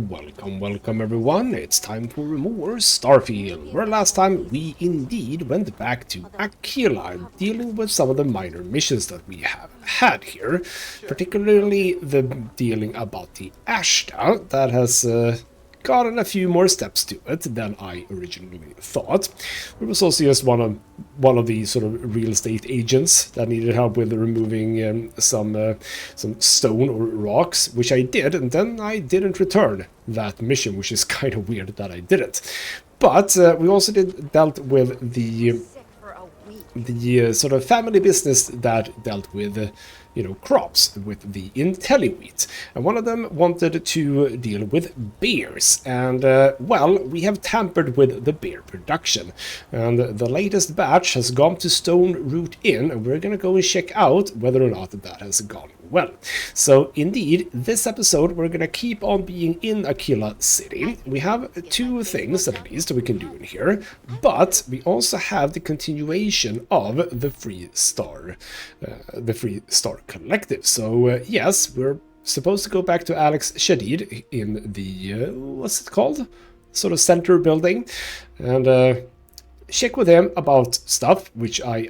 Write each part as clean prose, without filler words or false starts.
Welcome everyone, it's time for more Starfield, where last time we indeed went back to Aquila, dealing with some of the minor missions that we have had here, particularly the dealing about the Ashta, that has gotten a few more steps to it than I originally thought. There was also just one of the sort of real estate agents that needed help with removing some stone or rocks, which I did, and then I didn't return that mission, which is kind of weird that I didn't. But we also dealt with the sort of family business that dealt with crops, with the IntelliWheat, and one of them wanted to deal with bears, and well, we have tampered with the bear production, and the latest batch has gone to Stone Root Inn, and we're gonna go and check out whether or not that has gone well. So indeed, this episode we're gonna keep on being in Aquila City. We have two things at least we can do in here, but we also have the continuation of the Free Star Collective. So yes, we're supposed to go back to Alex Shadid in the what's it called, sort of center building, and check with him about stuff which I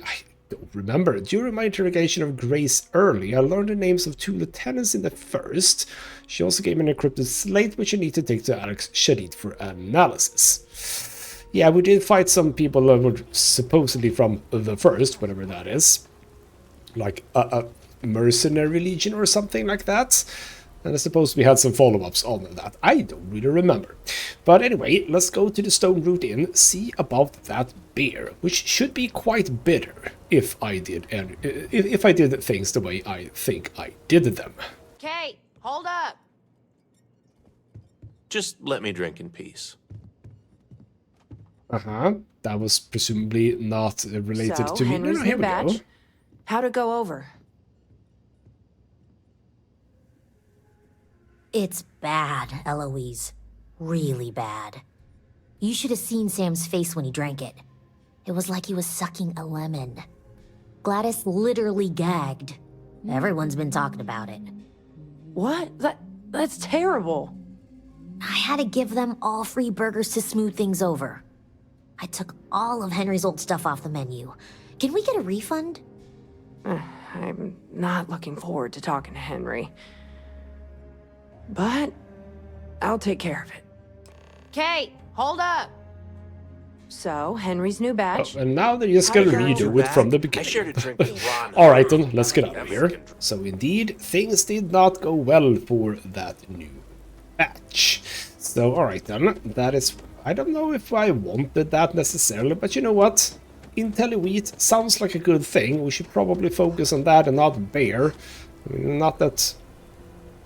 don't remember. During my interrogation of Grace early, I learned the names of two lieutenants in the first. She also gave me an encrypted slate which I need to take to Alex Shadid for analysis. Yeah, we did fight some people that were supposedly from the first, whatever that is, like a mercenary legion or something like that, and I suppose we had some follow-ups on that. I don't really remember, but anyway, let's go to the Stone Root Inn, see about that bear, which should be quite bitter if I did, and if I did things the way I think I did them. Kate, hold up. Just let me drink in peace. That was presumably not related So, to me. Henry's No, here we go. How'd it go over? It's bad, Eloise. Really bad. You should have seen Sam's face when he drank it. It was like he was sucking a lemon. Gladys literally gagged. Everyone's been talking about it. What? That's terrible. I had to give them all free burgers to smooth things over. I took all of Henry's old stuff off the menu. Can we get a refund? I'm not looking forward to talking to Henry. But I'll take care of it. Kate, hold up. So, Henry's new batch. Oh, and now they're just gonna redo it from the beginning. I shared a drink with Ron. Alright then, let's get out of here. So indeed, things did not go well for that new batch. So alright then, that is... I don't know if I wanted that necessarily, but you know what? IntelliWheat sounds like a good thing. We should probably focus on that and not bear. Not that...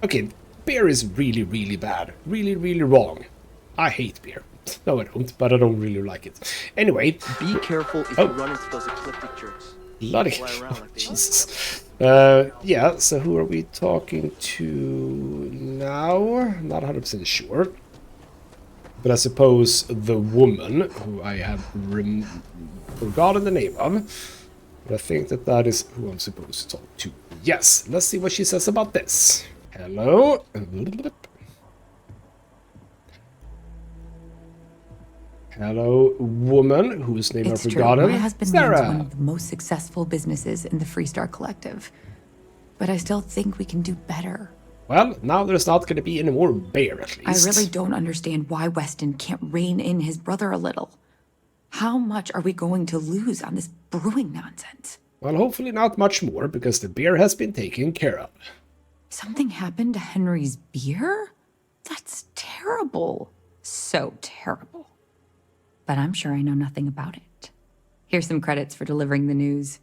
Okay, bear is really, really bad. Really, really wrong. I hate beer. No, I don't, but I don't really like it. Anyway. Be careful if you run into those ecliptic jerks. Bloody Jesus. Yeah, so who are we talking to now? Not 100% sure. But I suppose the woman, who I have forgotten the name of. But I think that is who I'm supposed to talk to. Yes, let's see what she says about this. Hello? Hello, woman, whose name I've forgotten. True. My husband runs one of the most successful businesses in the Free Star Collective. But I still think we can do better. Well, now there's not going to be any more bear, at least. I really don't understand why Weston can't rein in his brother a little. How much are we going to lose on this brewing nonsense? Well, hopefully not much more, because the beer has been taken care of. Something happened to Henry's beer? That's terrible. So terrible. But I'm sure I know nothing about it. Here's some credits for delivering the news.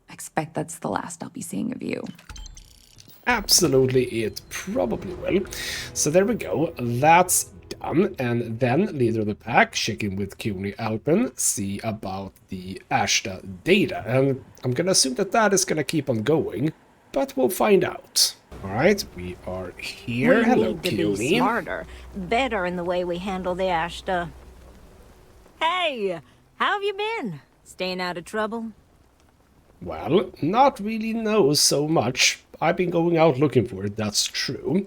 I expect that's the last I'll be seeing of you. Absolutely, it probably will. So there we go, that's done. And then, leader of the pack, check in with Kuni Alpen, see about the Ashta data. And I'm gonna assume that is gonna keep on going, but we'll find out. Alright, we are here. Hello, need to Kuni. be smarter, better in the way we handle the Ashta. Hey, how have you been? Staying out of trouble? Well, not really so much. I've been going out looking for it, that's true.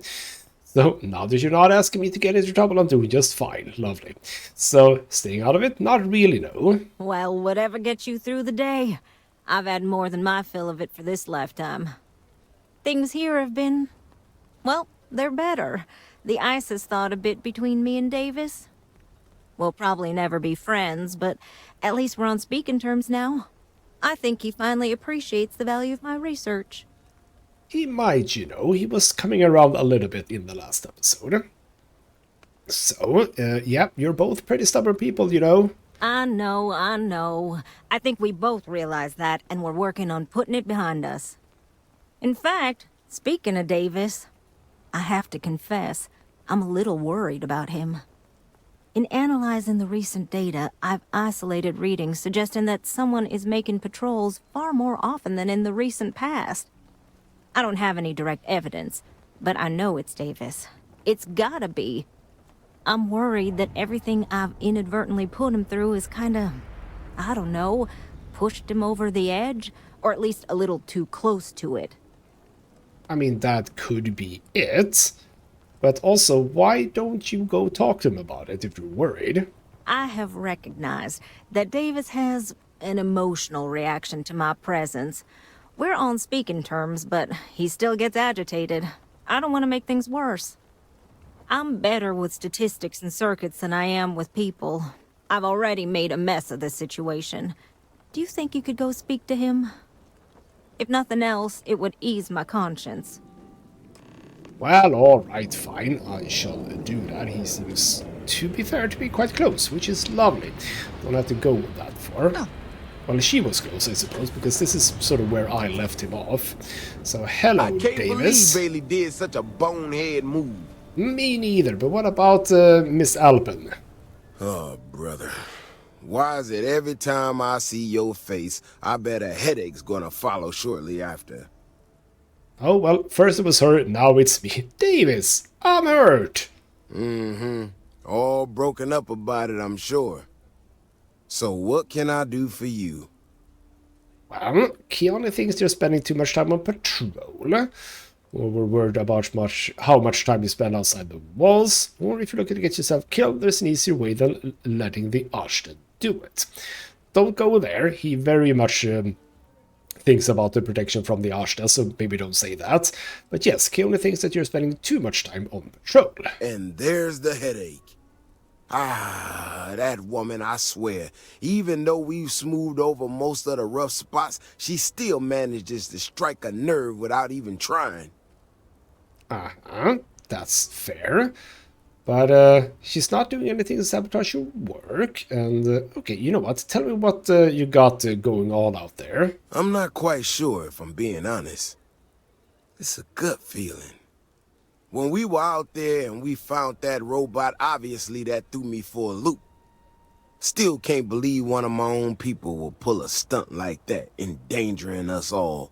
So now that you're not asking me to get into trouble, I'm doing just fine. Lovely. So staying out of it? Not really, no. Well, whatever gets you through the day. I've had more than my fill of it for this lifetime. Things here have been... well, they're better. The ice has thawed a bit between me and Davis. We'll probably never be friends, but at least we're on speaking terms now. I think he finally appreciates the value of my research. He might, you know. He was coming around a little bit in the last episode. So, yeah, you're both pretty stubborn people, you know. I know. I think we both realize that, and we're working on putting it behind us. In fact, speaking of Davis, I have to confess, I'm a little worried about him. In analyzing the recent data, I've isolated readings suggesting that someone is making patrols far more often than in the recent past. I don't have any direct evidence, but I know it's Davis. It's gotta be. I'm worried that everything I've inadvertently put him through is kinda, I don't know, pushed him over the edge, or at least a little too close to it. I mean, that could be it. But also, why don't you go talk to him about it if you're worried? I have recognized that Davis has an emotional reaction to my presence. We're on speaking terms, but he still gets agitated. I don't want to make things worse. I'm better with statistics and circuits than I am with people. I've already made a mess of this situation. Do you think you could go speak to him? If nothing else, it would ease my conscience. Well, alright, fine. I shall do that. He seems, to be fair, to be quite close, which is lovely. Don't have to go that far. Oh. Well, she was close, I suppose, because this is sort of where I left him off. So, hello, I can't Davis. believe Bailey did such a bonehead move. Me neither, but what about Miss Alpen? Oh, brother. Why is it every time I see your face, I bet a headache's gonna follow shortly after? Oh, well, first it was her, now it's me. Davis, I'm hurt. Mm-hmm. All broken up about it, I'm sure. So what can I do for you? Well, Keanu thinks you're spending too much time on patrol. Or we're worried about how much time you spend outside the walls. Or if you're looking to get yourself killed, there's an easier way than letting the Ashton do it. Don't go there. He very much thinks about the protection from the Ashta, so maybe don't say that. But yes, Keanu thinks that you're spending too much time on patrol. And there's the headache. Ah, that woman, I swear. Even though we've smoothed over most of the rough spots, she still manages to strike a nerve without even trying. That's fair. But she's not doing anything to sabotage your work. And, okay, you know what? Tell me what you got going on out there. I'm not quite sure, if I'm being honest. It's a gut feeling. When we were out there and we found that robot, obviously that threw me for a loop. Still can't believe one of my own people will pull a stunt like that, endangering us all.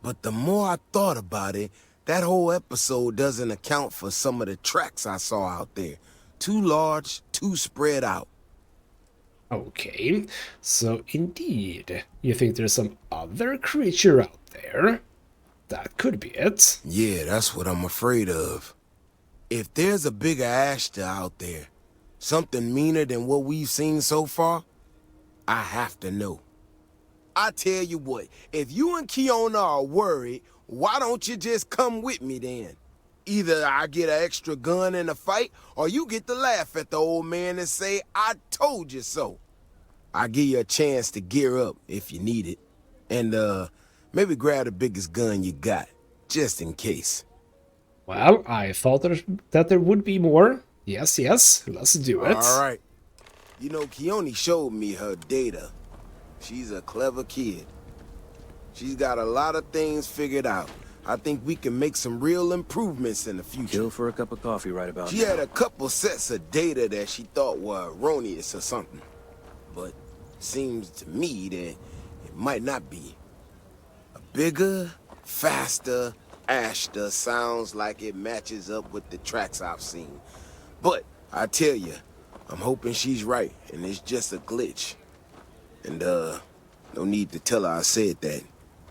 But the more I thought about it, that whole episode doesn't account for some of the tracks I saw out there. Too large, too spread out. Okay, so indeed, you think there's some other creature out there? That could be it. Yeah, that's what I'm afraid of. If there's a bigger Ashta out there, something meaner than what we've seen so far, I have to know. I tell you what, if you and Kiona are worried, why don't you just come with me then? Either I get an extra gun in the fight, or you get to laugh at the old man and say, I told you so. I'll give you a chance to gear up if you need it. And, maybe grab the biggest gun you got, just in case. Well, I thought that there would be more. Yes, let's do it. All right. You know, Keone showed me her data. She's a clever kid. She's got a lot of things figured out. I think we can make some real improvements in the future. Chill for a cup of coffee right about She now. had a couple sets of data that she thought were erroneous or something. But seems to me that it might not be. A bigger, faster Ashta sounds like it matches up with the tracks I've seen. But I tell you, I'm hoping she's right and it's just a glitch. And no need to tell her I said that.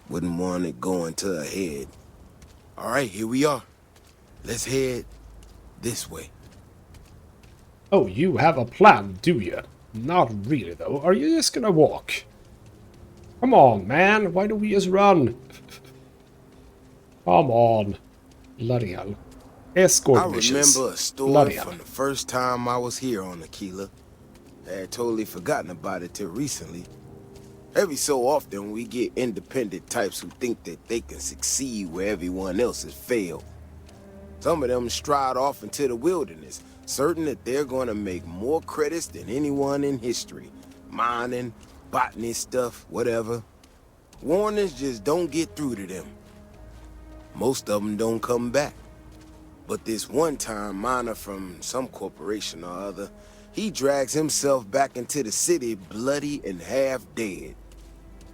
Wouldn't want it going to her head. All right, here we are. Let's head this way. Oh, you have a plan, do you? Not really, though. Are you just gonna walk? Come on, man. Why don't we just run? Come on. Bloody hell. Escort I missions. remember a story Bloody hell. from the first time I was here on Aquila. I had totally forgotten about it till recently. Every so often, we get independent types who think that they can succeed where everyone else has failed. Some of them stride off into the wilderness, certain that they're going to make more credits than anyone in history. Mining, botany stuff, whatever. Warnings just don't get through to them. Most of them don't come back. But this one-time miner from some corporation or other, he drags himself back into the city bloody and half dead.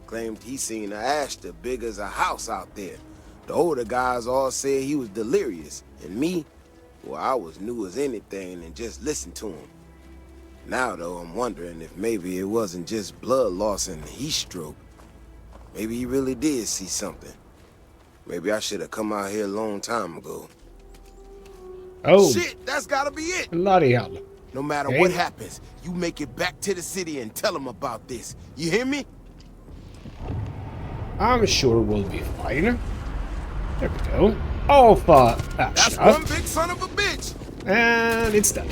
Claimed he seen a Ashta big as a house out there. The older guys all said he was delirious, and me, well, I was new as anything and just listened to him. Now, though, I'm wondering if maybe it wasn't just blood loss and heat stroke. Maybe he really did see something. Maybe I should have come out here a long time ago. Oh, Shit, that's gotta be it! bloody hell. No matter Okay. what happens, you make it back to the city and tell them about this. You hear me? I'm sure we'll be fine. There we go. Alpha That's Ashta. one big son of a bitch! And it's dead.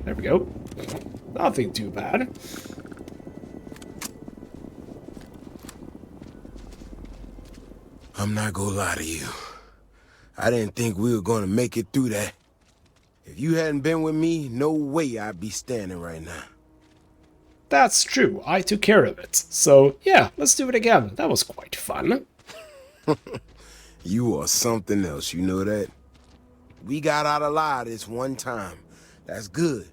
There we go. Nothing too bad. I'm not gonna lie to you. I didn't think we were gonna make it through that. If you hadn't been with me, no way I'd be standing right now. That's true. I took care of it. So, yeah, let's do it again. That was quite fun. You are something else, you know that? We got out alive this one time. That's good.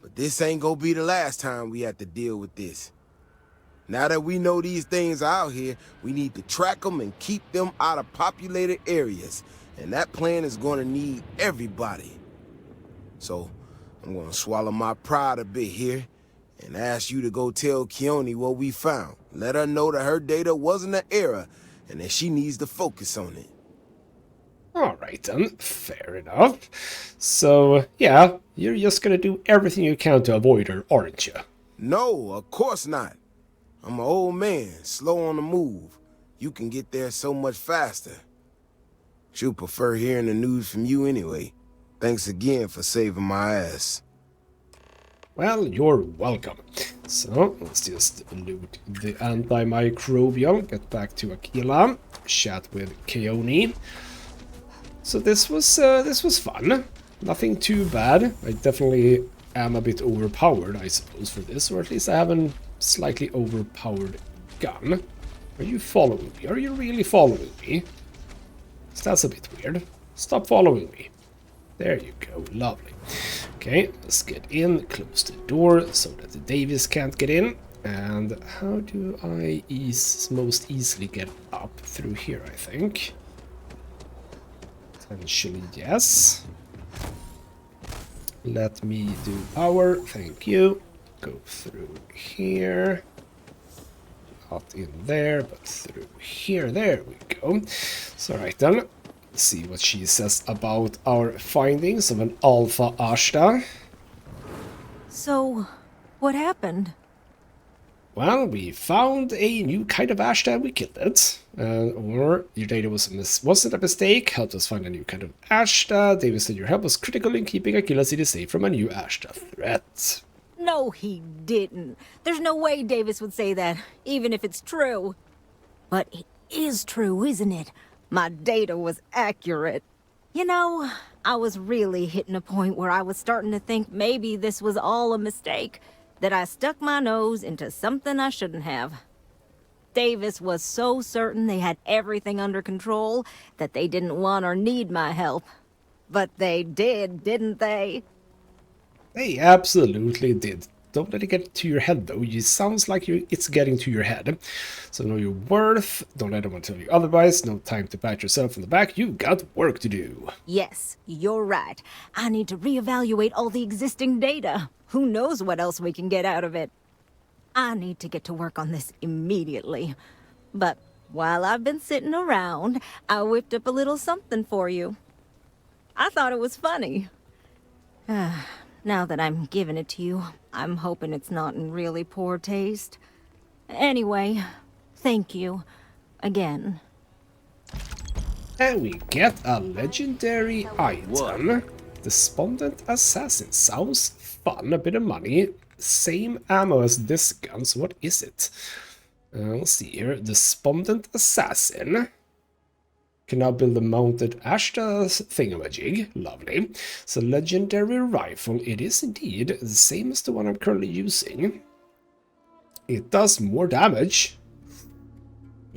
But this ain't gonna be the last time we have to deal with this. Now that we know these things are out here, we need to track them and keep them out of populated areas. And that plan is gonna need everybody. So, I'm gonna swallow my pride a bit here and ask you to go tell Keone what we found. Let her know that her data wasn't an error and that she needs to focus on it. Alright then, fair enough. So, yeah, you're just gonna do everything you can to avoid her, aren't you? No, of course not. I'm an old man, slow on the move. You can get there so much faster. She'll prefer hearing the news from you anyway. Thanks again for saving my ass. Well, you're welcome. So, let's just loot the antimicrobial, get back to Aquila, chat with Keone. So this was fun. Nothing too bad. I definitely am a bit overpowered, I suppose, for this, or at least I have a slightly overpowered gun. Are you following me? Are you really following me? That's a bit weird. Stop following me. There you go, lovely. Okay, let's get in, close the door so that the Davis can't get in. And how do I most easily get up through here, I think? Potentially, yes. Let me do power, thank you. Go through here. Not in there, but through here. There we go. So right then, let's see what she says about our findings of an Alpha Ashta. So, what happened? Well, we found a new kind of Ashta and we killed it. Or your data wasn't a mistake, helped us find a new kind of Ashta. David said your help was critical in keeping Aquila City safe from a new Ashta threat. No, he didn't. There's no way Davis would say that, even if it's true. But it is true, isn't it? My data was accurate. You know, I was really hitting a point where I was starting to think maybe this was all a mistake, that I stuck my nose into something I shouldn't have. Davis was so certain they had everything under control that they didn't want or need my help. But they did, didn't they? They absolutely did. Don't let it get to your head, though. It sounds like it's getting to your head. So know your worth. Don't let anyone tell you otherwise. No time to pat yourself on the back. You've got work to do. Yes, you're right. I need to reevaluate all the existing data. Who knows what else we can get out of it? I need to get to work on this immediately. But while I've been sitting around, I whipped up a little something for you. I thought it was funny. Now that I'm giving it to you, I'm hoping it's not in really poor taste. Anyway, thank you. Again. And we get a legendary item. Despondent Assassin. Sounds fun. A bit of money. Same ammo as this gun. So what is it? Let's see here. Despondent Assassin. Can now build a mounted Ashta thingamajig. Lovely. So legendary rifle. It is indeed the same as the one I'm currently using. It does more damage.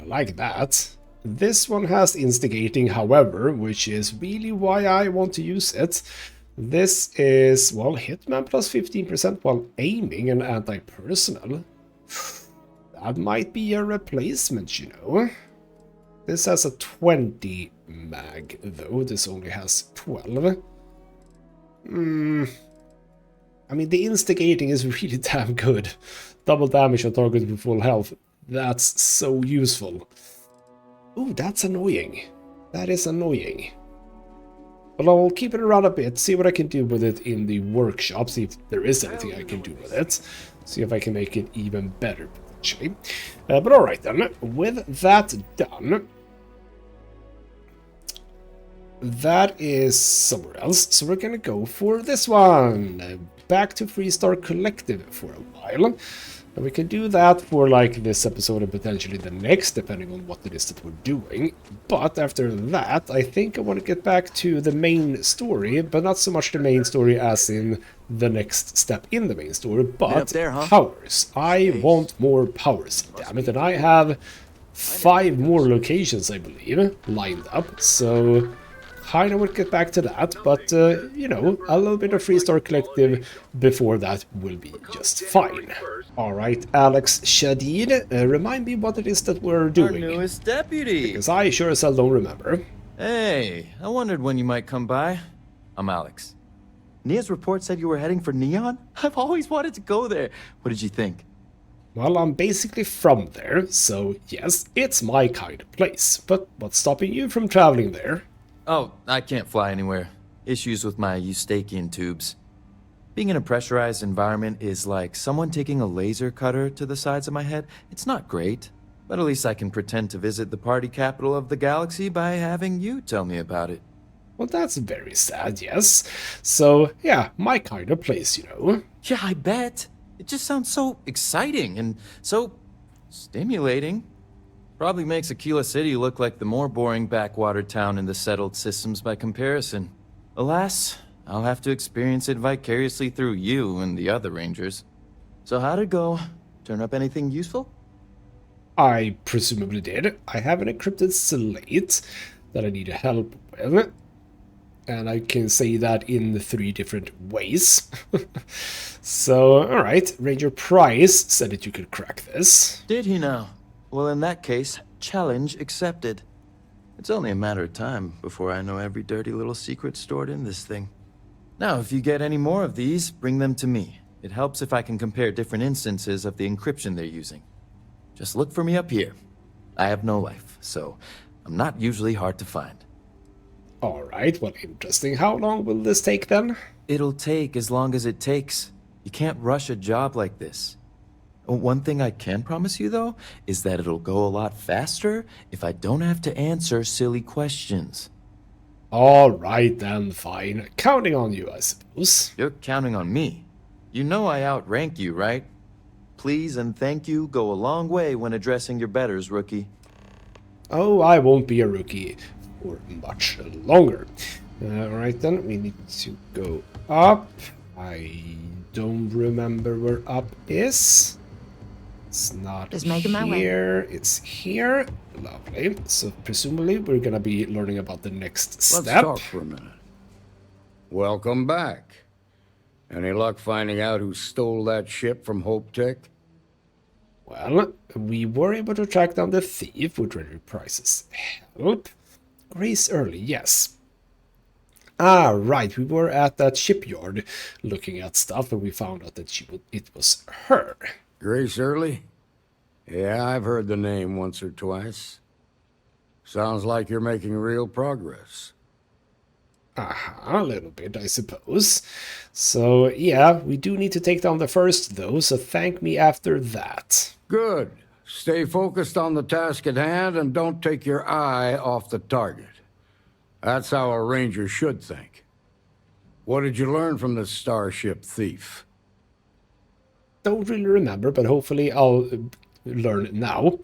I like that. This one has instigating, however, which is really why I want to use it. This is, well, hitman plus 15% while aiming and anti-personal. That might be a replacement, you know. This has a 20 mag, though. This only has 12. I mean, the instigating is really damn good. Double damage on target with full health. That's so useful. Ooh, that's annoying. That is annoying. But I'll keep it around a bit, see what I can do with it in the workshop, see if there is anything I can do with it. See if I can make it even better, potentially. But alright then, with that done, that is somewhere else, so we're gonna go for this one. Back to Freestar Collective for a while. And we can do that for like this episode and potentially the next, depending on what it is that we're doing. But after that, I think I want to get back to the main story, but not so much the main story as in the next step in the main story, but powers. I want more powers, damn it, and I have 5 more locations, I believe, lined up, so kind of want to get back to that, but, you know, a little bit of Freestar Collective before that will be just fine. Alright, Alex Shadid, remind me what it is that we're doing. Our newest deputy! Because I sure as hell don't remember. Hey, I wondered when you might come by. I'm Alex. Nia's report said you were heading for Neon? I've always wanted to go there. What did you think? Well, I'm basically from there, so yes, it's my kind of place. But what's stopping you from traveling there? Oh, I can't fly anywhere. Issues with my Eustachian tubes. Being in a pressurized environment is like someone taking a laser cutter to the sides of my head. It's not great, but at least I can pretend to visit the party capital of the galaxy by having you tell me about it. Well, that's very sad, yes. So, yeah, my kind of place, you know. Yeah, I bet. It just sounds so exciting and so stimulating. Probably makes Aquila City look like the more boring backwater town in the settled systems by comparison. Alas, I'll have to experience it vicariously through you and the other rangers. So how'd it go? Turn up anything useful? I presumably did. I have an encrypted slate that I need help with. And I can say that in 3 different ways. So, alright, Ranger Price said that you could crack this. Did he now? Well, in that case, challenge accepted. It's only a matter of time before I know every dirty little secret stored in this thing. Now, if you get any more of these, bring them to me. It helps if I can compare different instances of the encryption they're using. Just look for me up here. I have no life, so I'm not usually hard to find. Alright, well, interesting. How long will this take then? It'll take as long as it takes. You can't rush a job like this. One thing I can promise you, though, is that it'll go a lot faster if I don't have to answer silly questions. Alright then, fine. Counting on you, I suppose. You're counting on me. You know I outrank you, right? Please and thank you go a long way when addressing your betters, rookie. Oh, I won't be a rookie for much longer. Alright then, we need to go up. I don't remember where up is. It's not Just making my way. here, it's here. Lovely. So presumably we're gonna be learning about the next step. Let's talk for a minute. Welcome back. Any luck finding out who stole that ship from Hope Tech? Well, we were able to track down the thief with Ranger Price's help. Grace Early, yes. Ah, right, we were at that shipyard looking at stuff and we found out that it was her. Grace Early? Yeah, I've heard the name once or twice. Sounds like you're making real progress. A little bit, I suppose. So, yeah, we do need to take down the first, though, so thank me after that. Good. Stay focused on the task at hand and don't take your eye off the target. That's how a ranger should think. What did you learn from this starship thief? Don't really remember, but hopefully I'll learn now.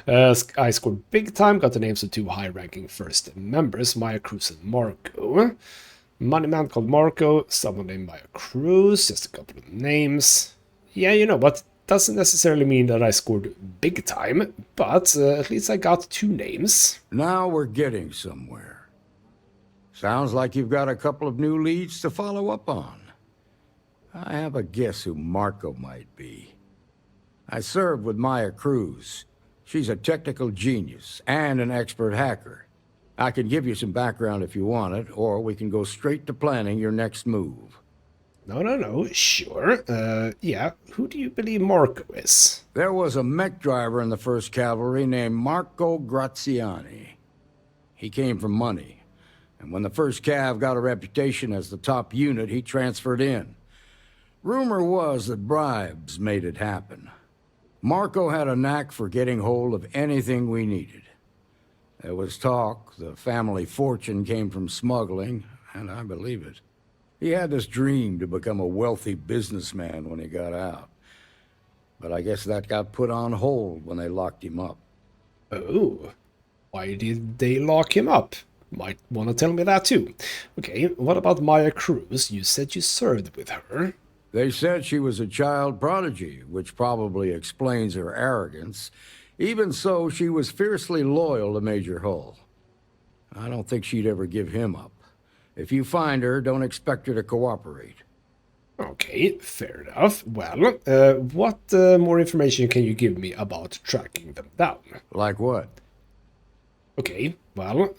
I scored big time, got the names of 2 high-ranking first members, Maya Cruz and Marco. Money man called Marco, someone named Maya Cruz, just a couple of names. Yeah, you know what? Doesn't necessarily mean that I scored big time, but at least I got 2 names. Now we're getting somewhere. Sounds like you've got a couple of new leads to follow up on. I have a guess who Marco might be. I served with Maya Cruz. She's a technical genius and an expert hacker. I can give you some background if you want it, or we can go straight to planning your next move. No, sure. Yeah, who do you believe Marco is? There was a mech driver in the 1st Cavalry named Marco Graziani. He came from money. And when the 1st Cav got a reputation as the top unit, he transferred in. Rumor was that bribes made it happen. Marco had a knack for getting hold of anything we needed. There was talk the family fortune came from smuggling, and I believe it. He had this dream to become a wealthy businessman when he got out. But I guess that got put on hold when they locked him up. Oh, why did they lock him up? Might want to tell me that too. Okay, what about Maya Cruz? You said you served with her. They said she was a child prodigy, which probably explains her arrogance. Even so, she was fiercely loyal to Major Hull. I don't think she'd ever give him up. If you find her, don't expect her to cooperate. Okay, fair enough. Well, what more information can you give me about tracking them down? Like what? Okay, well,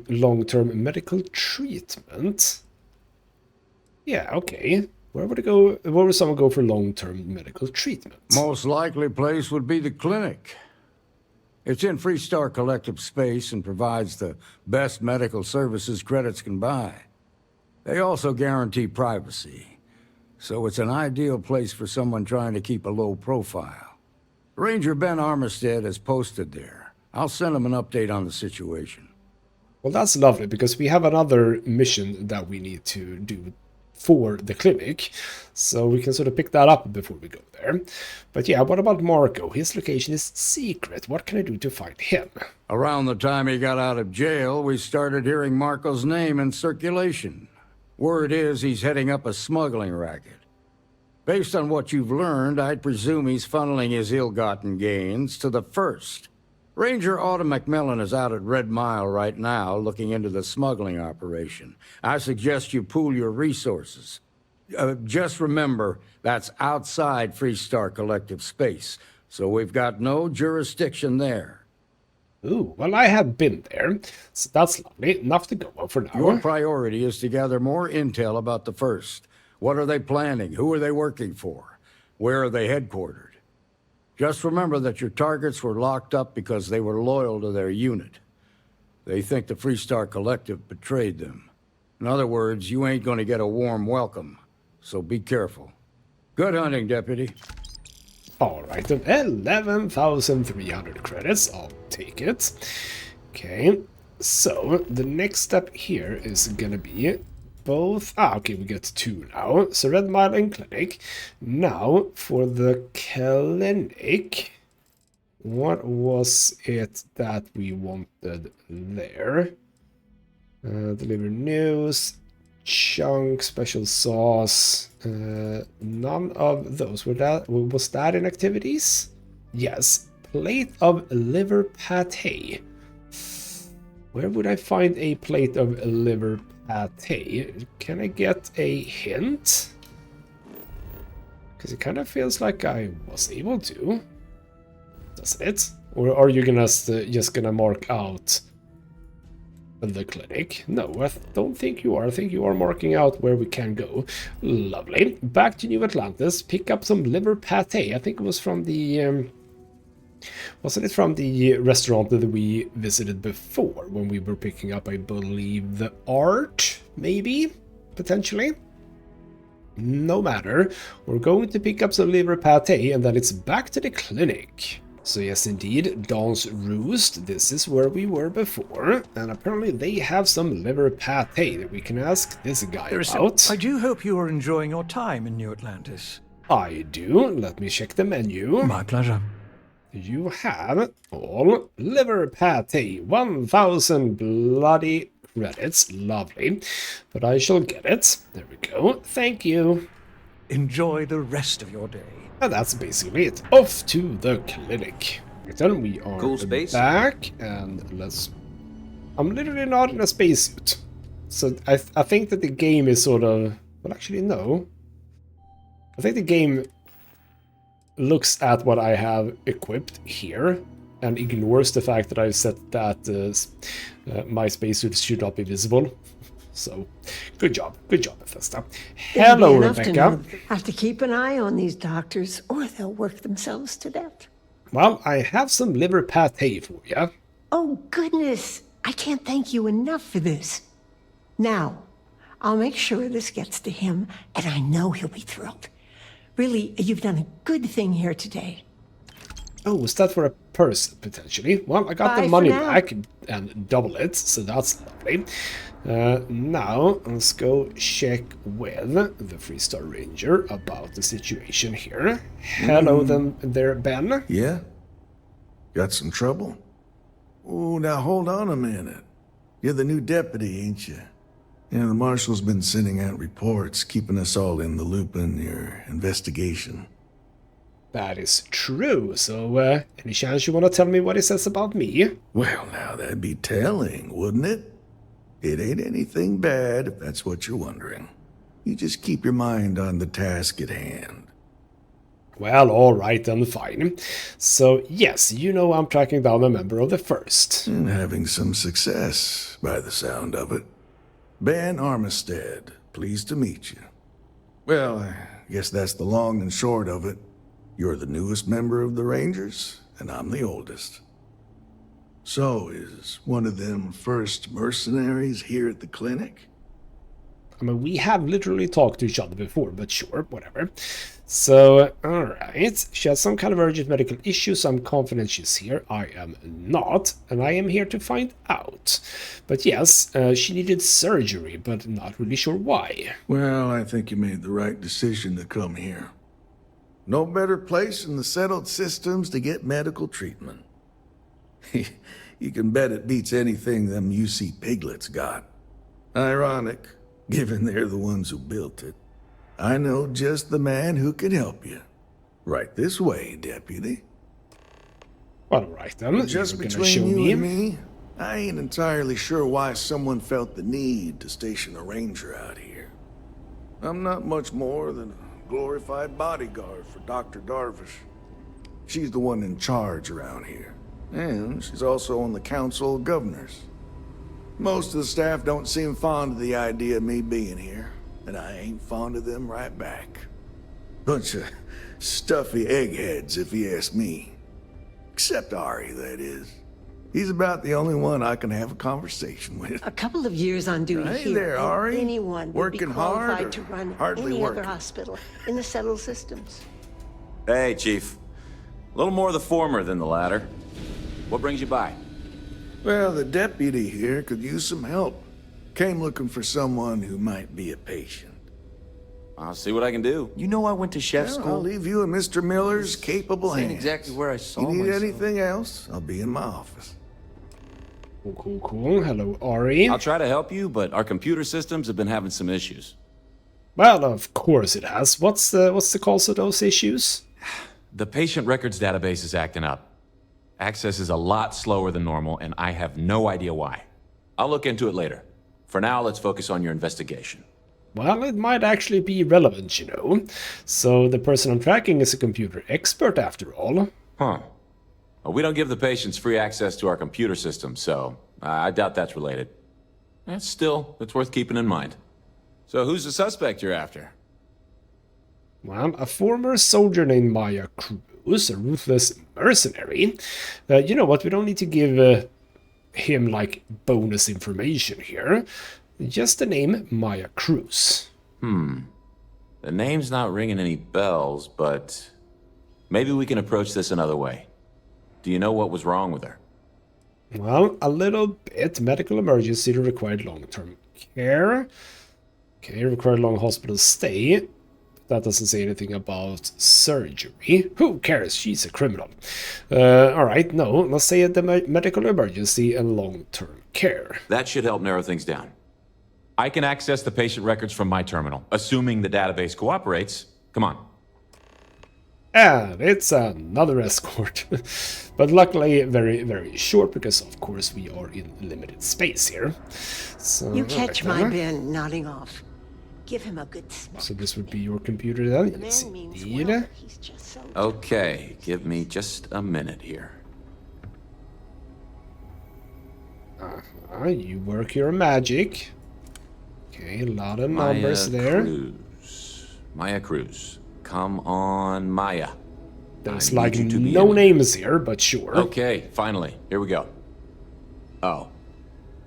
long-term medical treatment. Yeah, okay. Where would someone go for long-term medical treatment? Most likely place would be the clinic. It's in Freestar Collective space and provides the best medical services credits can buy. They also guarantee privacy, so it's an ideal place for someone trying to keep a low profile. Ranger Ben Armistead is posted there. I'll send him an update on the situation. Well, that's lovely, because we have another mission that we need to do for the clinic, so we can sort of pick that up before we go there. But yeah, what about Marco? His location is secret. What can I do to find him? Around the time he got out of jail, we started hearing Marco's name in circulation. Word is he's heading up a smuggling racket. Based on what you've learned, I'd presume he's funneling his ill-gotten gains to the First. Ranger Autumn McMillan is out at Red Mile right now looking into the smuggling operation. I suggest you pool your resources. Just remember, that's outside Freestar Collective space, so we've got no jurisdiction there. Ooh, well, I have been there, so that's lovely. Enough to go on for now. Your priority is to gather more intel about the First. What are they planning? Who are they working for? Where are they headquartered? Just remember that your targets were locked up because they were loyal to their unit. They think the Freestar Collective betrayed them. In other words, you ain't gonna get a warm welcome, so be careful. Good hunting, Deputy. Alright, then 11,300 credits. I'll take it. Okay, so the next step here is gonna be both. Okay, we get 2 now. So Red Mile and Clinic. Now, for the clinic, what was it that we wanted there? Deliver news, chunk, special sauce. None of those. Was that in activities? Yes. Plate of liver pate. Where would I find a plate of liver pate? Can I get a hint? Because it kind of feels like I was able to. Doesn't it? Or are you gonna just gonna mark out the clinic? No, I don't think you are. I think you are marking out where we can go. Lovely. Back to New Atlantis. Pick up some liver pate. I think it was from the Wasn't it from the restaurant that we visited before when we were picking up, I believe, the art? Maybe? Potentially? No matter. We're going to pick up some liver pate and then it's back to the clinic. So yes, indeed, Dawn's Roost, this is where we were before, and apparently they have some liver pate that we can ask this guy about. I do hope you are enjoying your time in New Atlantis. I do. Let me check the menu. My pleasure. You have all liver pate, 1,000 bloody credits. Lovely. But I shall get it. There we go. Thank you. Enjoy the rest of your day. And that's basically it. Off to the clinic. Then we are Cool space. back, and let's... I'm literally not in a spacesuit. So I think that the game is sort of... Well, actually, no. I think the game looks at what I have equipped here and ignores the fact that I've set that my spacesuit should not be visible. So, good job, Bethesda. Hello, Rebecca. Have to keep an eye on these doctors, or they'll work themselves to death. Well, I have some liver pate for you. Oh, goodness. I can't thank you enough for this. Now, I'll make sure this gets to him, and I know he'll be thrilled. Really, you've done a good thing here today. Oh, was that for a purse, potentially? Well, I got Bye the money for now. back and double it, so that's lovely. Now, let's go check with the Freestar Ranger about the situation here. Hello there, Ben. Yeah? Got some trouble? Oh, now hold on a minute. You're the new deputy, ain't you? Yeah, the marshal's been sending out reports, keeping us all in the loop in your investigation. That is true, so any chance you want to tell me what he says about me? Well, now that'd be telling, wouldn't it? It ain't anything bad, if that's what you're wondering. You just keep your mind on the task at hand. Well, alright then, fine. So, yes, you know I'm tracking down a member of the First. And having some success, by the sound of it. Ben Armistead, pleased to meet you. Well, I guess that's the long and short of it. You're the newest member of the Rangers, and I'm the oldest. So, is one of them first mercenaries here at the clinic? I mean, we have literally talked to each other before, but sure, whatever. So, alright, she has some kind of urgent medical issue, so I'm confident she's here. I am not, and I am here to find out. But yes, she needed surgery, but not really sure why. Well, I think you made the right decision to come here. No better place in the settled systems to get medical treatment. You can bet it beats anything them UC piglets got. Ironic, given they're the ones who built it. I know just the man who can help you. Right this way, deputy. Alright then, Just you're gonna between show you me. and me, I ain't entirely sure why someone felt the need to station a ranger out here. I'm not much more than a glorified bodyguard for Dr. Darvish. She's the one in charge around here. And she's also on the Council of Governors. Most of the staff don't seem fond of the idea of me being here, and I ain't fond of them right back. Bunch of stuffy eggheads, if you ask me. Except Ari, that is. He's about the only one I can have a conversation with. A couple of years on duty Hey here, there, and Ari. anyone would be Working hard qualified or to run hardly any working? other hospital in the settled systems. Hey, Chief. A little more of the former than the latter. What brings you by? Well, the deputy here could use some help. Came looking for someone who might be a patient. I'll see what I can do. You know I went to chef Well, school. I'll leave you in Mr. Miller's capable This ain't hands. exactly where I saw You need myself. anything else, I'll be in my office. Cool. Hello, Ari. I'll try to help you, but our computer systems have been having some issues. Well, of course it has. What's the cause of those issues? The patient records database is acting up. Access is a lot slower than normal, and I have no idea why. I'll look into it later. For now, let's focus on your investigation. Well, it might actually be relevant, you know. So the person I'm tracking is a computer expert after all. Huh. Well, we don't give the patients free access to our computer system, so I doubt that's related. Still, it's worth keeping in mind. So who's the suspect you're after? Well, a former soldier named Maya Crew. Cruz, a ruthless mercenary. You know what, we don't need to give him, like, bonus information here. Just the name Maya Cruz. The name's not ringing any bells, but maybe we can approach this another way. Do you know what was wrong with her? Well, a little bit. Medical emergency that required long-term care. Okay, required long hospital stay. That doesn't say anything about surgery. Who cares? She's a criminal. Alright, no. Let's say the medical emergency and long-term care. That should help narrow things down. I can access the patient records from my terminal, assuming the database cooperates. Come on. And it's another escort. But luckily very, very short, because of course we are in limited space here. So, You catch my Ben nodding off. Give him a good smack. So this would be your computer then? The Yes, man means indeed. well, but he's just so... Okay, give me just a minute here. You work your magic. Okay, a lot of numbers there. Maya Cruz. Come on, Maya. There's like no names here, but sure. Okay, finally. Here we go. Oh.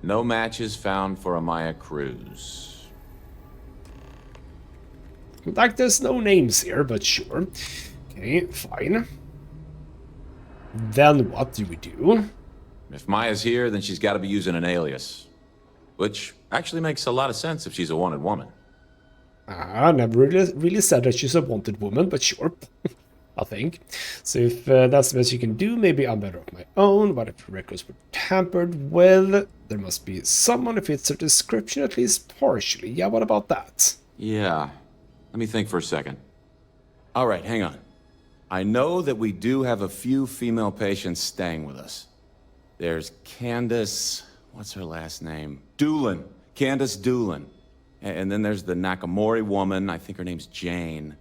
No matches found for a Maya Cruz. Like, there's no names here, but sure. Okay, fine. Then what do we do? If Maya's here, then she's got to be using an alias. Which actually makes a lot of sense if she's a wanted woman. I never really said that she's a wanted woman, but sure. I think. So if that's the best you can do, maybe I'm better off my own. What if the records were tampered with? There must be someone who fits her description, at least partially. Yeah, what about that? Yeah. Let me think for a second. All right, hang on. I know that we do have a few female patients staying with us. There's Candace... what's her last name? Doolin. Candace Doolin. And then there's the Nakamori woman. I think her name's Jane.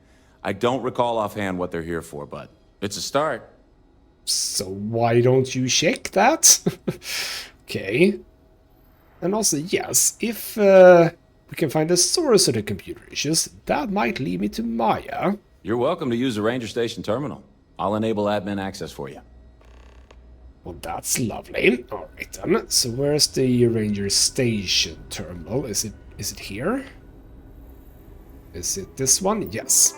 I don't recall offhand what they're here for, but it's a start. So why don't you check that? Okay. And also, yes, if we can find a source of the computer issues, that might lead me to Maya. You're welcome to use the Ranger Station terminal. I'll enable admin access for you. Well, that's lovely. Alright then. So where's the Ranger Station terminal? Is it here? Is it this one? Yes.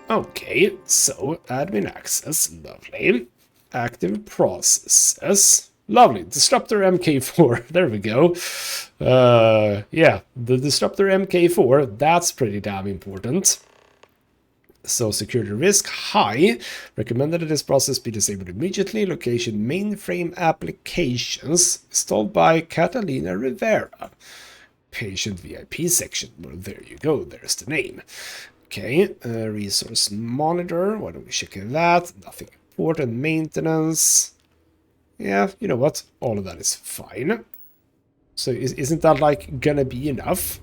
Okay, so admin access, lovely. Active processes, lovely. Disruptor MK4, there we go. Yeah, the Disruptor MK4, that's pretty damn important. So security risk high. Recommended that this process be disabled immediately. Location mainframe applications installed by Catalina Rivera. Patient VIP section. Well, there you go. There's the name. Okay, resource monitor. Why don't we check that? Nothing important. Maintenance. Yeah, you know what? All of that is fine. So isn't that like gonna be enough?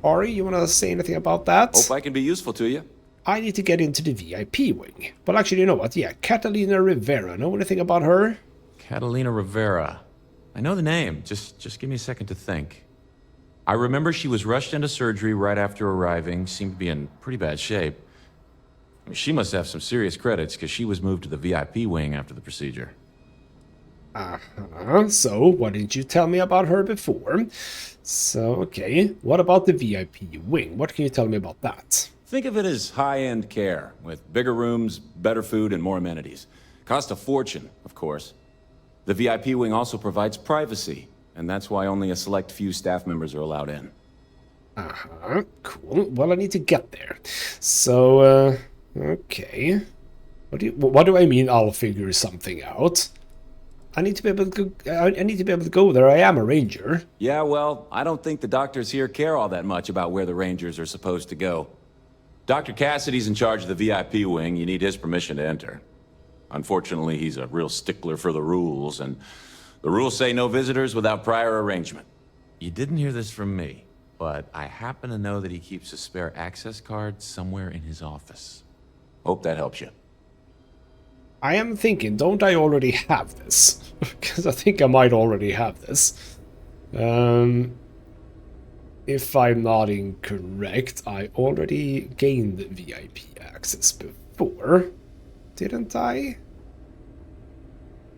Ari, you wanna say anything about that? Hope I can be useful to you. I need to get into the VIP wing. Well, actually, you know what? Yeah, Catalina Rivera. Know anything about her? Catalina Rivera. I know the name. Just give me a second to think. I remember she was rushed into surgery right after arriving. Seemed to be in pretty bad shape. I mean, she must have some serious credits because she was moved to the VIP wing after the procedure. So, why didn't you tell me about her before? So, okay. What about the VIP wing? What can you tell me about that? Think of it as high-end care, with bigger rooms, better food, and more amenities. Cost a fortune, of course. The VIP wing also provides privacy, and that's why only a select few staff members are allowed in. Cool. Well, I need to get there. So, okay. What do I mean I'll figure something out? I need to be able to go there. I am a ranger. Yeah, well, I don't think the doctors here care all that much about where the rangers are supposed to go. Dr. Cassidy's in charge of the VIP wing. You need his permission to enter. Unfortunately, he's a real stickler for the rules, and the rules say no visitors without prior arrangement. You didn't hear this from me, but I happen to know that he keeps a spare access card somewhere in his office. Hope that helps you. I am thinking, don't I already have this? Because I think I might already have this. If I'm not incorrect, I already gained VIP access before. didn't I?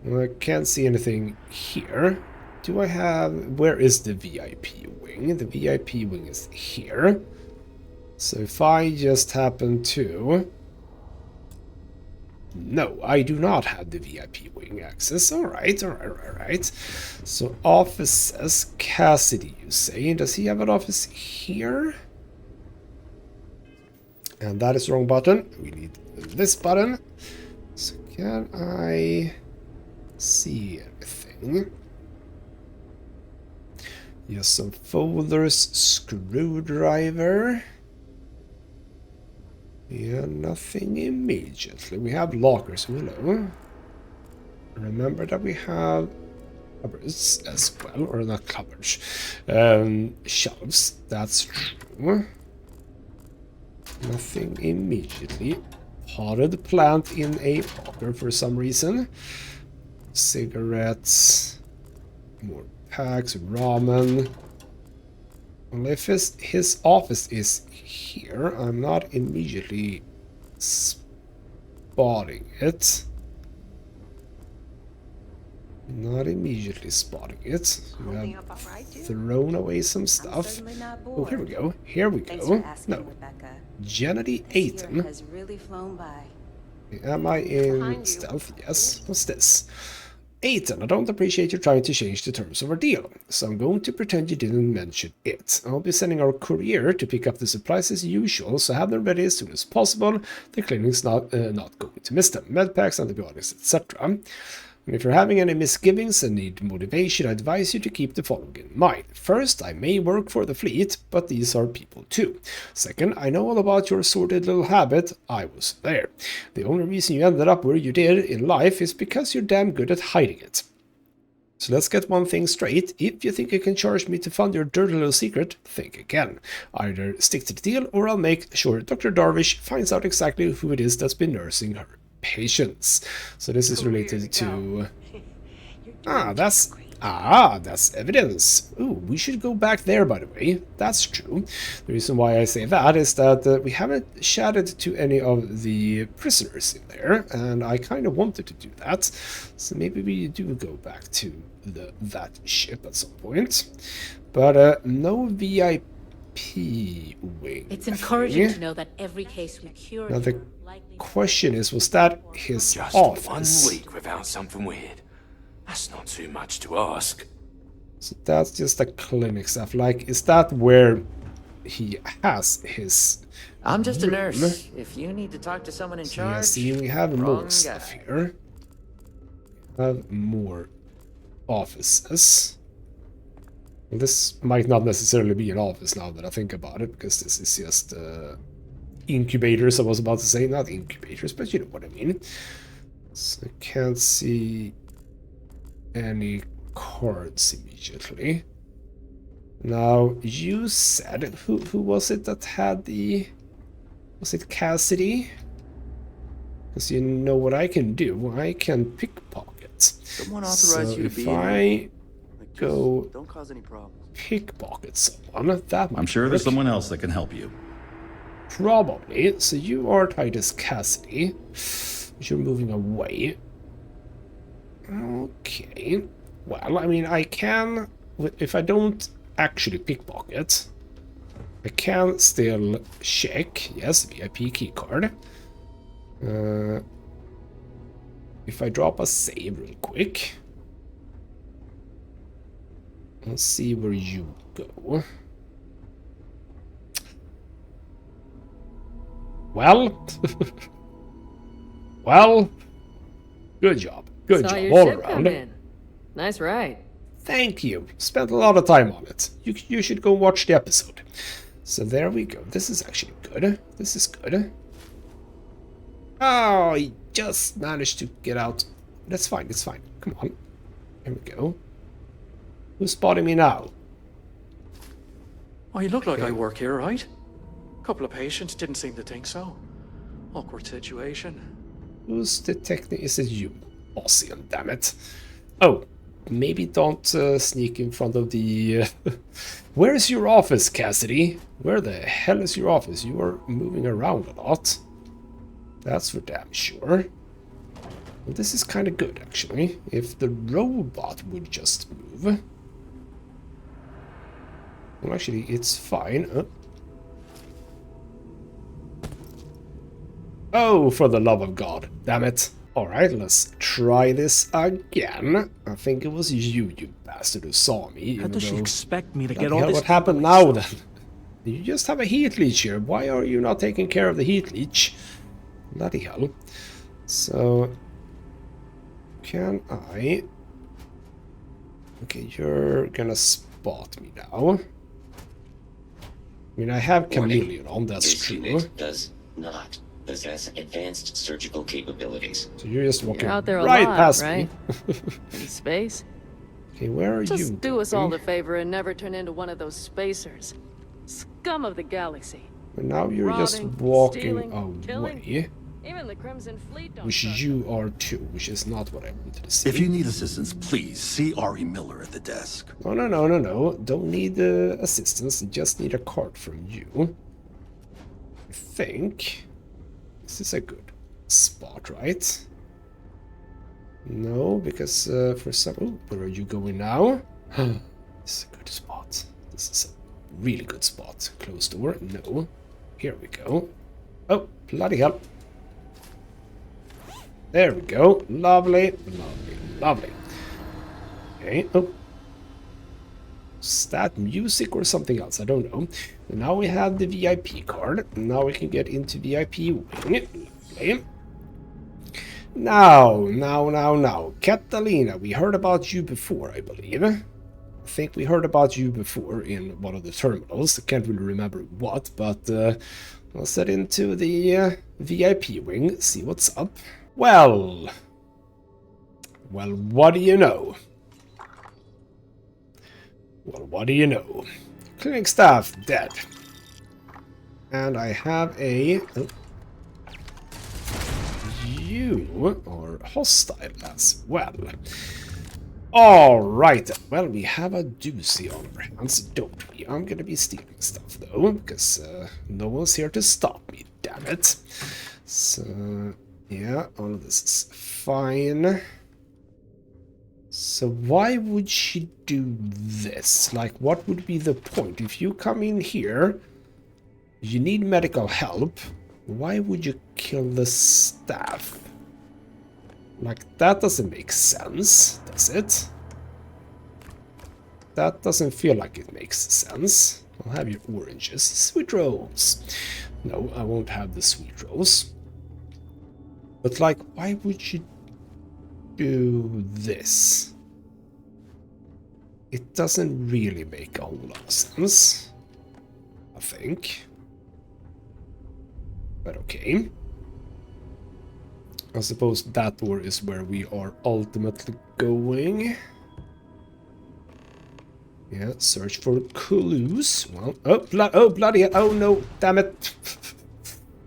Well, I can't see anything here. Do I have... Where is the VIP wing? The VIP wing is here. So if I just happen to... No, I do not have the VIP wing access. Alright. So offices, Cassidy, you say. Does he have an office here? And that is the wrong button. We need this button. So can I see everything? Yes, some folders, screwdriver. Yeah, nothing immediately. We have lockers, hello. Remember that we have cupboards as well, or not cupboards, shelves, that's true. Nothing immediately. Potted plant in a locker for some reason. Cigarettes, more packs, ramen. Well, if his office is here, I'm not immediately spotting it. Not immediately spotting it. We have thrown away some stuff. Oh, here we go. Here we go. No. Gennady Aiton. Am I in stealth? Yes. What's this? Aiton, I don't appreciate you trying to change the terms of our deal, so I'm going to pretend you didn't mention it. I'll be sending our courier to pick up the supplies as usual, so have them ready as soon as possible. The clinic's not going to miss them. Medpacks, antibiotics, etc. And if you're having any misgivings and need motivation, I advise you to keep the following in mind. First, I may work for the fleet, but these are people too. Second, I know all about your sordid little habit. I was there. The only reason you ended up where you did in life is because you're damn good at hiding it. So let's get one thing straight. If you think you can charge me to fund your dirty little secret, think again. Either stick to the deal, or I'll make sure Dr. Darvish finds out exactly who it is that's been nursing her patients. So this is related to... that's evidence. Ooh, we should go back there, by the way. That's true. The reason why I say that is that we haven't chatted to any of the prisoners in there, and I kind of wanted to do that. So maybe we do go back to that ship at some point. But no VIP wing. It's encouraging to know that every case we cure. Now the question is, was that his office? Just 1 week without something weird. That's not too much to ask. So that's just the clinic stuff. Like, is that where he has his... I'm just a room? nurse. If you need to talk to someone in charge, yeah, see, we have more stuff guy. here. We have more offices. Well, this might not necessarily be an office now that I think about it, because this is just incubators, I was about to say. Not incubators, but you know what I mean. So I can't see any cards immediately. Now, you said... Who was it that had the... Was it Cassidy? Because you know what I can do. I can pickpocket. Someone authorized you to be if I go don't cause any problems. pickpocket someone, that might I'm sure work. there's someone else that can help you. Probably. So you are Titus Cassidy. You're moving away. Okay. Well, I mean, I can... If I don't actually pickpocket, I can still check. Yes, VIP keycard. If I drop a save real quick, let's see where you go. Well, well, good job. Good Saw job your all ship around. come in. Nice ride. Thank you. Spent a lot of time on it. You should go watch the episode. So there we go. This is actually good. This is good. Oh, he just managed to get out. That's fine. It's fine. Come on. Here we go. Who's spotting me now? Oh, you look like I work here, right? Couple of patients didn't seem to think so. Awkward situation. Who's detecting? Is it you? Ossian, damn it. Oh, maybe don't sneak in front of the... Where is your office, Cassidy? Where the hell is your office? You are moving around a lot. That's for damn sure. Well, this is kind of good, actually. If the robot would just move. Well, actually, it's fine. Oh, for the love of God. Damn it. Alright, let's try this again. I think it was you bastard, who saw me. How does she expect me to get Bloody all hell, this? what happened now, then? You just have a heat leech here. Why are you not taking care of the heat leech? Bloody hell. So... Can I... Okay, you're gonna spot me now. I mean, I have Chameleon on, that's This true. unit does not possess advanced surgical capabilities. So you're just walking You're out there a right lot, past right? me. In space? Okay, where are you Just do us all going? the favor and never turn into one of those spacers. Scum of the galaxy. But now you're just Robbing, walking stealing, killing. away. Even the Crimson Fleet don't Which trust you are too, which is not what I wanted to see. If you need assistance, please see Ari Miller at the desk. No. Don't need assistance, just need a card from you. I think this is a good spot, right? No, because for some... Oh, where are you going now? This is a good spot. This is a really good spot. Close door? No. Here we go. Oh, bloody hell. There we go. Lovely. Okay. Oh. Is that music or something else? I don't know. And now we have the VIP card. Now we can get into VIP wing. Lovely. Now. Catalina, we heard about you before, I believe. I think we heard about you before in one of the terminals. I can't really remember what, but let's head into the VIP wing, see what's up. Well, what do you know? Clinic staff dead. And I have a... Oh, you are hostile as well. Alright, well, we have a doozy on our hands, don't we? I'm gonna be stealing stuff, though, because no one's here to stop me, damn it. So, yeah, all of this is fine. So why would she do this? Like, what would be the point? If you come in here, you need medical help, why would you kill the staff? Like, that doesn't make sense, does it? That doesn't feel like it makes sense. I'll have your oranges. Sweet rolls. No, I won't have the sweet rolls. But, like, why would you do this? It doesn't really make a whole lot of sense, I think. But okay. I suppose that door is where we are ultimately going. Yeah, search for clues. Well, oh, bloody hell. Oh no, damn it.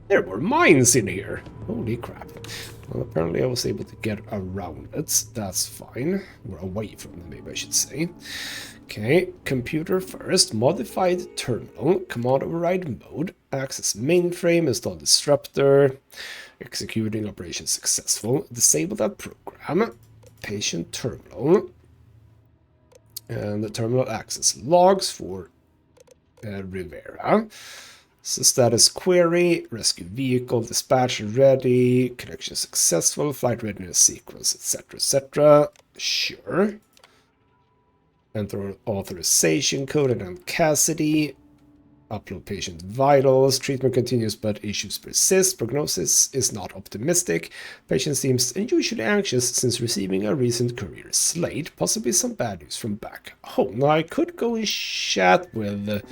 There were mines in here. Holy crap. Well, apparently I was able to get around it. That's fine. Or away from them, maybe I should say. Okay, computer first. Modified terminal. Command override mode. Access mainframe. Install disruptor. Executing operation successful. Disable that program. Patient terminal. And the terminal access logs for Rivera. So status query, rescue vehicle, dispatch ready, connection successful, flight readiness sequence, etc., etc. Sure. Enter authorization code and Cassidy. Upload patient vitals. Treatment continues, but issues persist. Prognosis is not optimistic. Patient seems unusually anxious since receiving a recent courier slate. Possibly some bad news from back home. Now, I could go and chat with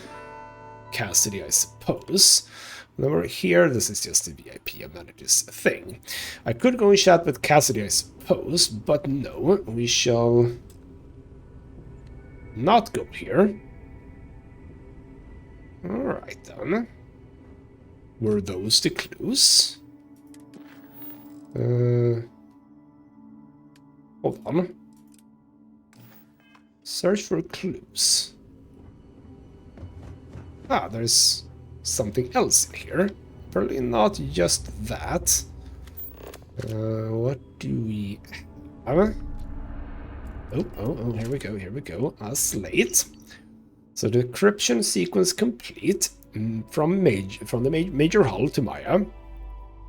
Cassidy, I suppose. When we're here, this is just the VIP amenities thing. I could go and chat with Cassidy, I suppose, but no, we shall not go here. Alright then. Were those the clues? Hold on. Search for clues. Ah, there's something else in here. Probably not just that. What do we have? Oh, here we go. A slate. So the decryption sequence complete from the major hull to Maya.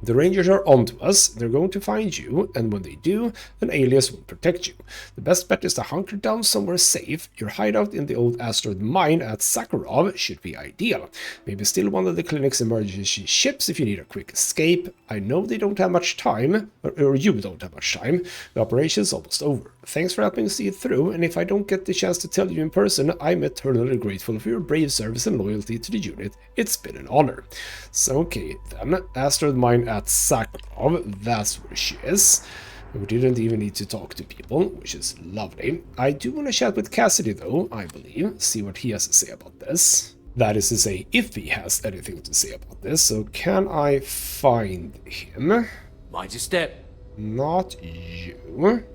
The Rangers are onto us, they're going to find you, and when they do, an alias will protect you. The best bet is to hunker down somewhere safe. Your hideout in the old asteroid mine at Sakharov should be ideal. Maybe still one of the clinic's emergency ships if you need a quick escape. I know they don't have much time, or you don't have much time. The operation's almost over. Thanks for helping see it through, and if I don't get the chance to tell you in person, I'm eternally grateful for your brave service and loyalty to the unit. It's been an honor. So, okay, then, asteroid mine at Sakharov, that's where she is. We didn't even need to talk to people, which is lovely. I do want to chat with Cassidy, though, I believe, see what he has to say about this. That is to say, if he has anything to say about this. So, can I find him? Mind your step. Not you.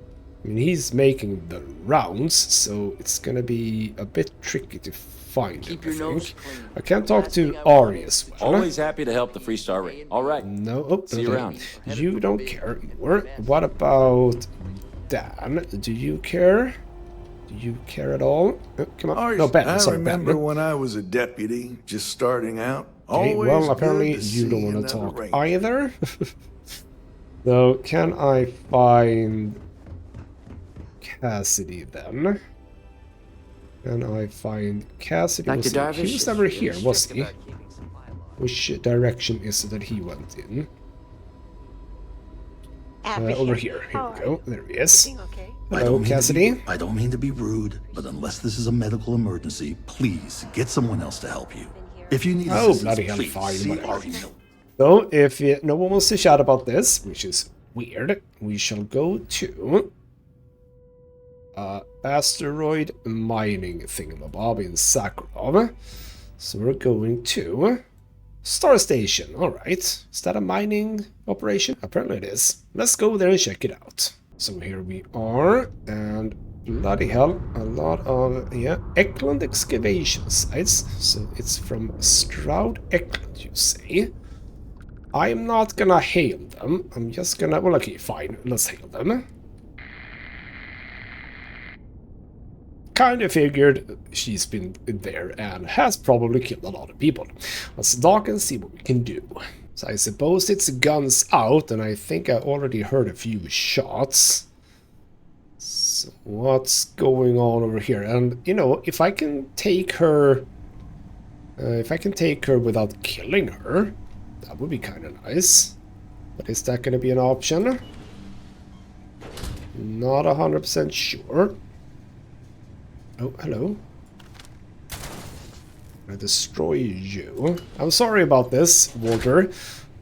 I mean, he's making the rounds, so it's gonna be a bit tricky to find him, I think. I can't talk to Ari as well. Always happy to help the Freestar Ring. All right. No, See you around. You don't care more. What about Dan? Do you care? Do you care at all? Oh, come on. No, Ben. I Sorry, remember Ben. when I was a deputy, just starting out. Okay, Always well, apparently good to you don't see want to another talk Ranger. either. So, can I find Cassidy then? Can I find Cassidy? Dr. He was never here, was he? Which direction is it that he went in? Over here. Here we go. There he is. Hello, Cassidy. I don't mean to be rude, but unless this is a medical emergency, please get someone else to help you. If you need Oh, assistance, bloody hell, please fine. see Whatever. Ari Miller. So, if no one wants to chat about this, which is weird, we shall go to asteroid mining thingamabob in Sakharov. So we're going to Star Station. Alright. Is that a mining operation? Apparently it is. Let's go there and check it out. So here we are, and bloody hell, a lot of, yeah, Eklund excavation sites. So it's from Stroud Eklund, you say. I'm not gonna hail them. I'm just gonna, well, okay, fine, let's hail them. Kind of figured she's been there and has probably killed a lot of people. Let's dock and see what we can do. So I suppose it's guns out, and I think I already heard a few shots. So what's going on over here? And, you know, if I can take her... without killing her, that would be kind of nice. But is that going to be an option? Not 100% sure. Oh, hello. I'm gonna destroy you. I'm sorry about this, Walter,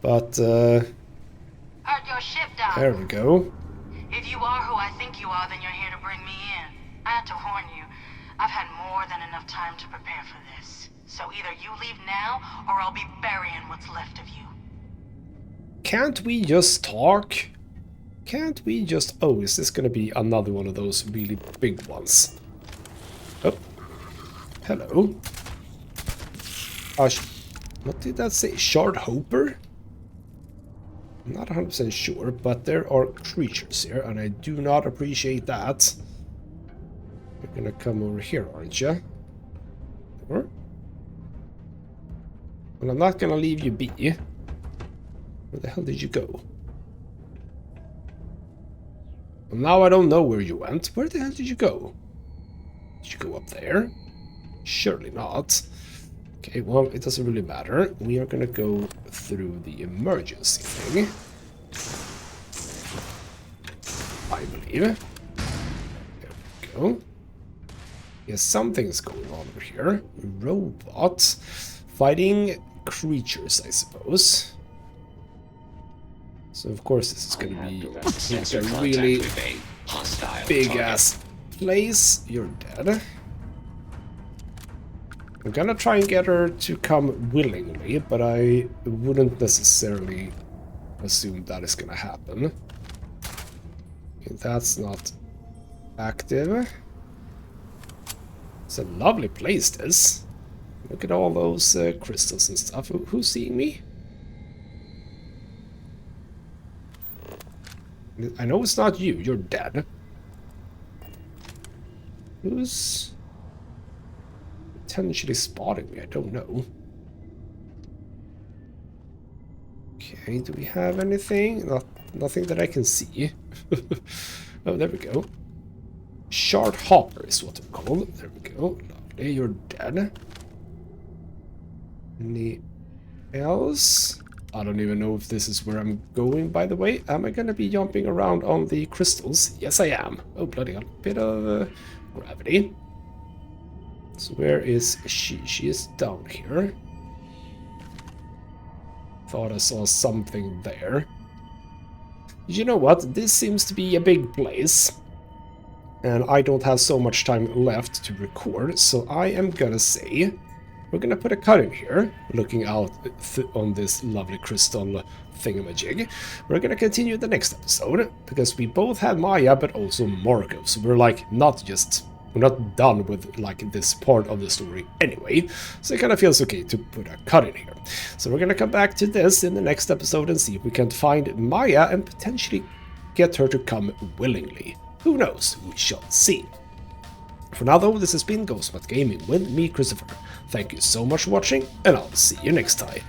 but Heard your ship down. there we go. If you are who I think you are, then you're here to bring me in. I had to warn you. I've had more than enough time to prepare for this. So either you leave now, or I'll be burying what's left of you. Can't we just talk? Can't we just... Oh, is this gonna be another one of those really big ones? Oh. Hello. What did that say? Shard Hopper? I'm not 100% sure, but there are creatures here, and I do not appreciate that. You're gonna come over here, aren't you? Or? Well, I'm not gonna leave you be. Where the hell did you go? Well, now I don't know where you went. Where the hell did you go? Did you go up there? Surely not. Okay, well, it doesn't really matter. We are gonna go through the emergency thing. I believe. There we go. Yes, something's going on over here. Robots fighting creatures, I suppose. So of course this is gonna be like a really big-ass place. You're dead. I'm gonna try and get her to come willingly, but I wouldn't necessarily assume that is gonna happen. Okay, that's not active. It's a lovely place, this. Look at all those crystals and stuff. Who's seeing me? I know it's not you, you're dead. Who's potentially spotting me? I don't know. Okay, do we have anything? Nothing that I can see. Oh, there we go. Shard hopper is what they're called. There we go. Lovely, you're dead. Any else? I don't even know if this is where I'm going, by the way. Am I gonna be jumping around on the crystals? Yes, I am. Oh, bloody hell. Bit of gravity. So where is she? She is down here. Thought I saw something there. You know what? This seems to be a big place. And I don't have so much time left to record, so I am gonna say we're gonna put a cut in here, looking out on this lovely crystal thingamajig. We're gonna continue the next episode, because we both had Maya, but also Marco, so we're like we're not done with like this part of the story anyway, so it kind of feels okay to put a cut in here. So we're gonna come back to this in the next episode and see if we can find Maya and potentially get her to come willingly. Who knows? We shall see. For now though, this has been ghostmutgaming with me, Christopher. Thank you so much for watching, and I'll see you next time.